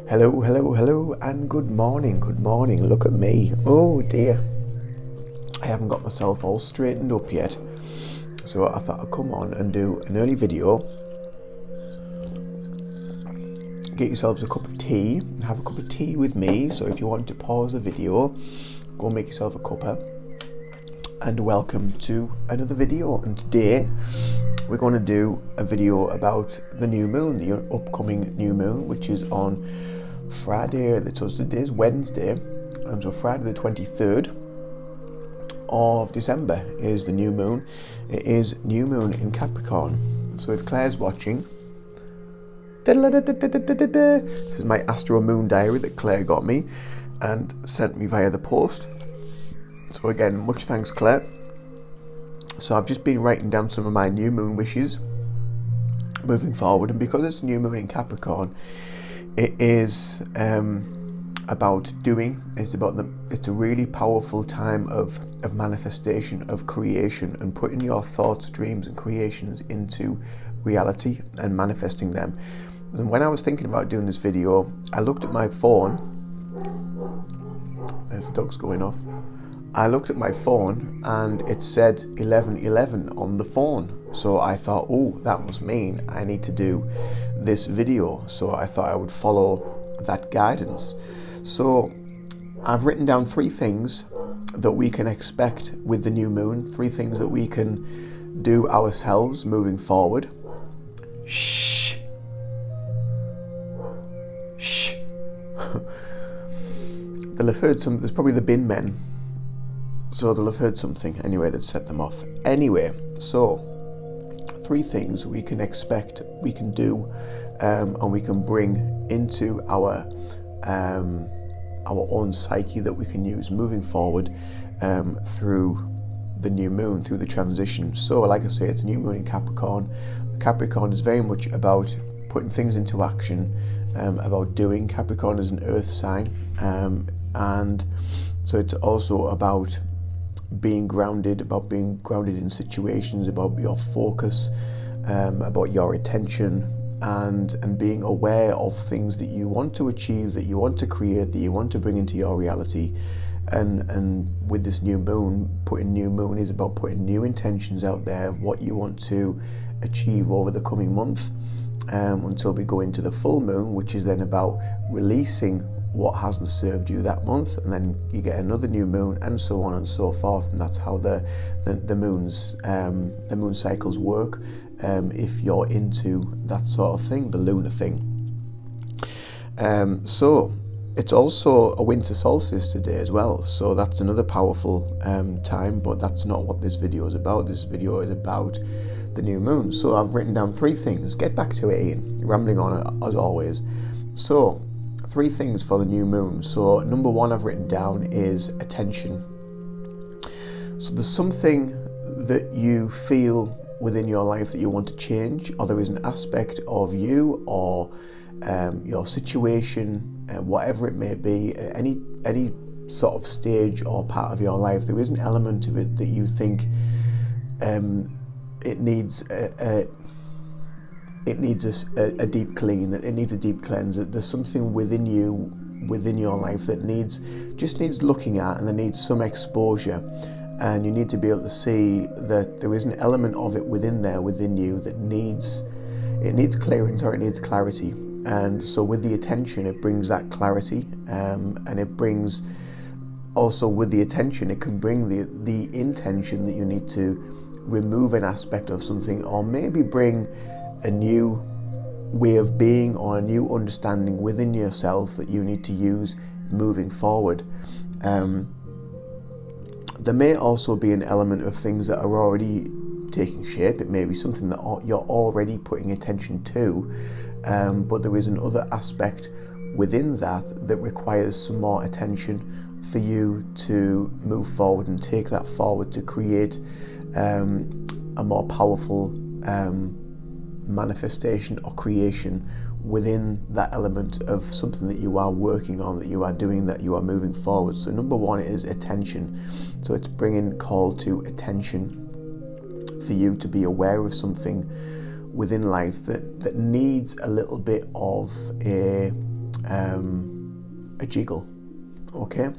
Hello, hello, hello, and good morning, good morning. Look at me. Oh dear. I haven't got myself all straightened up yet. So I thought I'd come on and do an early video. Get yourselves a cup of tea. Have a cup of tea with me. So if you want to pause the video, go make yourself a cuppa. And welcome to another video. And today we're going to do a video about the new moon, the upcoming new moon, which is on Friday. Today's Wednesday, so Friday the 23rd of December is the new moon. It is new moon in Capricorn. So if Claire's watching, this is my Astro Moon diary that Claire got me and sent me via the post. So again, much thanks, Claire. So I've just been writing down some of my new moon wishes moving forward, and because it's new moon in Capricorn, it is about doing. It's a really powerful time of manifestation, of creation, and putting your thoughts, dreams, and creations into reality and manifesting them. And when I was thinking about doing this video, I looked at my phone. There's the dog's going off. I looked at my phone and it said 11:11 on the phone. So I thought, oh, that must mean I need to do this video. So I thought I would follow that guidance. So I've written down 3 things that we can expect with the new moon, 3 things that we can do ourselves moving forward. Shh. Shh. They'll have heard there's probably the bin men. So they'll have heard something anyway that set them off. Anyway, so 3 things we can expect, we can do, and we can bring into our own psyche that we can use moving forward through the new moon, through the transition. So like I say, it's a new moon in Capricorn. Capricorn is very much about putting things into action, about doing. Capricorn is an earth sign, and so it's also about being grounded in situations, about your focus, about your attention, and being aware of things that you want to achieve, that you want to create, that you want to bring into your reality. And with this new moon, new moon is about putting new intentions out there of what you want to achieve over the coming month, until we go into the full moon, which is then about releasing what hasn't served you that month, and then you get another new moon, and so on and so forth. And that's how the moon cycles work, if you're into that sort of thing, the lunar thing. So it's also a winter solstice today as well, so that's another powerful time, but that's not what this video is about. This video is about the new moon. So I've written down 3 things. Get back to it, Ian. Rambling on as always. So 3 things for the new moon. So number 1 I've written down is attention. So there's something that you feel within your life that you want to change, or there is an aspect of you or your situation, whatever it may be, any sort of stage or part of your life, there is an element of it that you think it needs a deep clean, it needs a deep cleanse. There's something within you, within your life that just needs looking at, and it needs some exposure, and you need to be able to see that there is an element of it within you that needs clearance, or it needs clarity. And so with the attention, it brings that clarity, and it brings also, with the attention, it can bring the intention that you need to remove an aspect of something, or maybe bring a new way of being or a new understanding within yourself that you need to use moving forward. There may also be an element of things that are already taking shape. It may be something that you're already putting attention to, but there is another aspect within that requires some more attention for you to move forward and take that forward to create a more powerful manifestation or creation within that element of something that you are working on, that you are doing, that you are moving forward. So number 1 is attention. So it's bringing call to attention for you to be aware of something within life that needs a little bit of a a jiggle. Okay.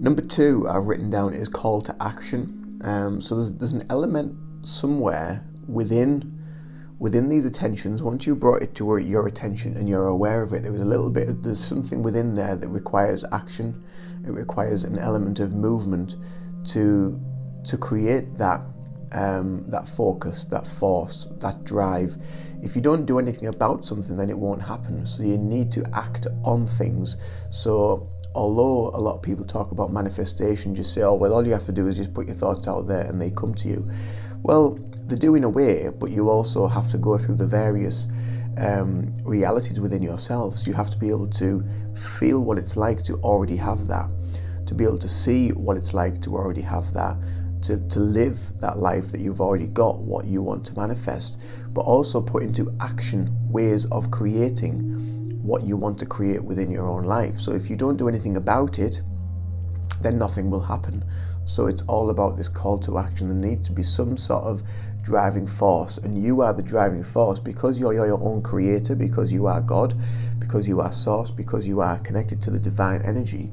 Number 2 I've written down is call to action. So there's an element somewhere within these attentions. Once you brought it to your attention and you're aware of it, there's something within there that requires action. It requires an element of movement to create that focus, that force, that drive. If you don't do anything about something, then it won't happen. So you need to act on things. So although a lot of people talk about manifestation, just say, oh, well, all you have to do is just put your thoughts out there and they come to you. Well, they do in a way, but you also have to go through the various realities within yourselves. You have to be able to feel what it's like to already have that, to be able to see what it's like to already have that, to live that life that you've already got, what you want to manifest, but also put into action ways of creating what you want to create within your own life. So if you don't do anything about it, then nothing will happen. So it's all about this call to action. There needs to be some sort of driving force, and you are the driving force because you're your own creator, because you are God, because you are source, because you are connected to the divine energy.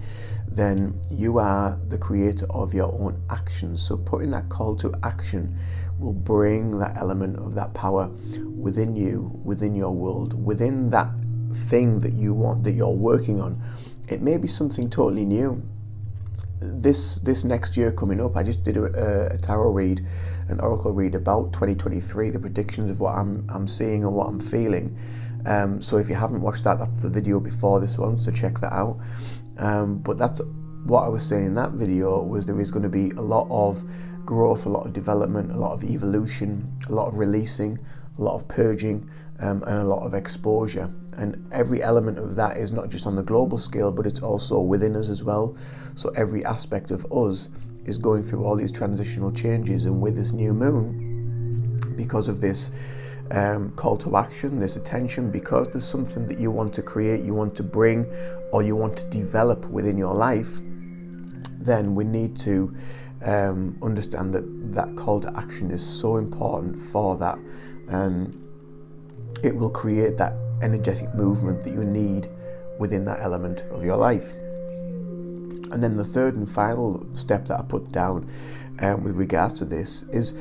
Then you are the creator of your own actions. So putting that call to action will bring that element of that power within you, within your world, within that thing that you want, that you're working on. It may be something totally new. This next year coming up, I just did a tarot read, an oracle read about 2023, the predictions of what I'm seeing and what I'm feeling. So if you haven't watched that, that's the video before this one, so check that out. But that's what I was saying in that video, was there is going to be a lot of growth, a lot of development, a lot of evolution, a lot of releasing, a lot of purging, and a lot of exposure. And every element of that is not just on the global scale, but it's also within us as well. So every aspect of us is going through all these transitional changes. And with this new moon, because of this call to action, this attention, because there's something that you want to create, you want to bring, or you want to develop within your life, then we need to understand that call to action is so important for that. And it will create that energetic movement that you need within that element of your life. And then the third and final step that I put down with regards to this is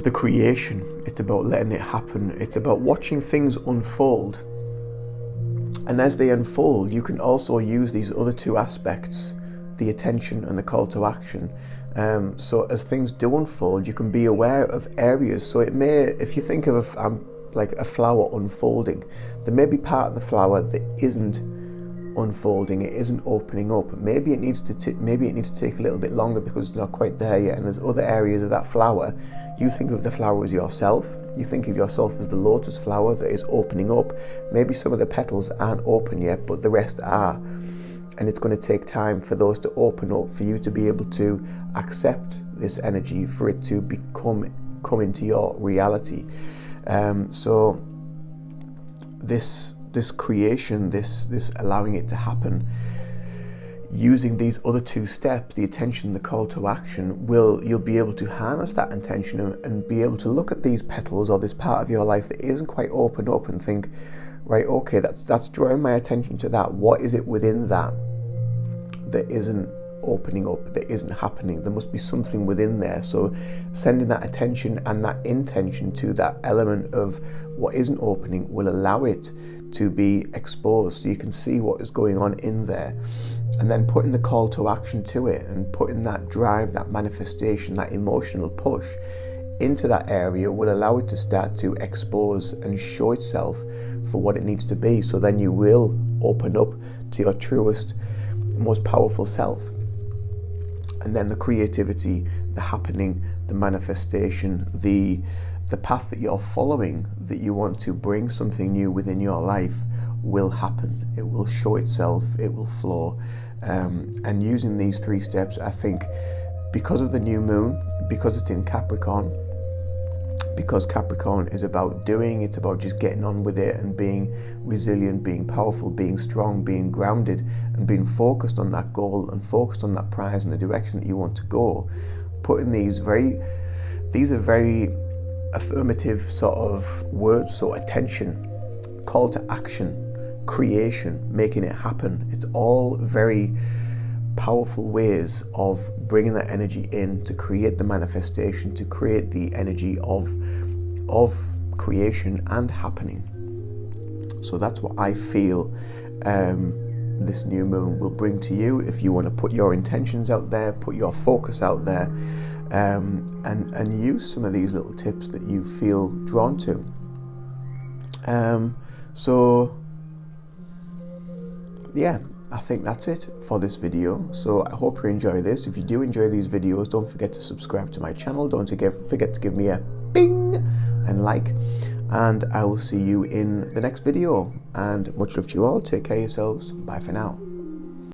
the creation. It's about letting it happen. It's about watching things unfold. And as they unfold, you can also use these other two aspects, the attention and the call to action. So as things do unfold, you can be aware of areas. So it may, if you think of like a flower unfolding, there may be part of the flower that isn't unfolding, it isn't opening up. Maybe it needs to take a little bit longer because it's not quite there yet. And there's other areas of that flower. You think of the flower as yourself. You think of yourself as the lotus flower that is opening up. Maybe some of the petals aren't open yet, but the rest are. And it's going to take time for those to open up, for you to be able to accept this energy, for it to come into your reality. So this creation, this allowing it to happen, using these other two steps, the attention, the call to action, you'll be able to harness that intention and be able to look at these petals or this part of your life that isn't quite opened up and think, right, okay, that's drawing my attention to that. What is it within that isn't opening up, that isn't happening? There must be something within there. So sending that attention and that intention to that element of what isn't opening will allow it to be exposed, so you can see what is going on in there. And then putting the call to action to it and putting that drive, that manifestation, that emotional push into that area will allow it to start to expose and show itself for what it needs to be. So then you will open up to your truest, most powerful self. And then the creativity, the happening, the manifestation, the path that you're following, that you want to bring something new within your life, will happen. It will show itself, it will flow. And using these three steps, I think, because of the new moon, because it's in Capricorn, because Capricorn is about doing, it's about just getting on with it and being resilient, being powerful, being strong, being grounded, and being focused on that goal and focused on that prize and the direction that you want to go. Putting these are very affirmative sort of words. So attention, call to action, creation, making it happen. It's all very powerful ways of bringing that energy in to create the manifestation, to create the energy of creation and happening. So that's what I feel this new moon will bring to you. If you want to put your intentions out there, put your focus out there, and use some of these little tips that you feel drawn to. So yeah, I think that's it for this video. So I hope you enjoy this. If you do enjoy these videos, don't forget to subscribe to my channel. Don't forget to give me a bing and like, and I will see you in the next video. And much love to you all. Take care of yourselves. Bye for now.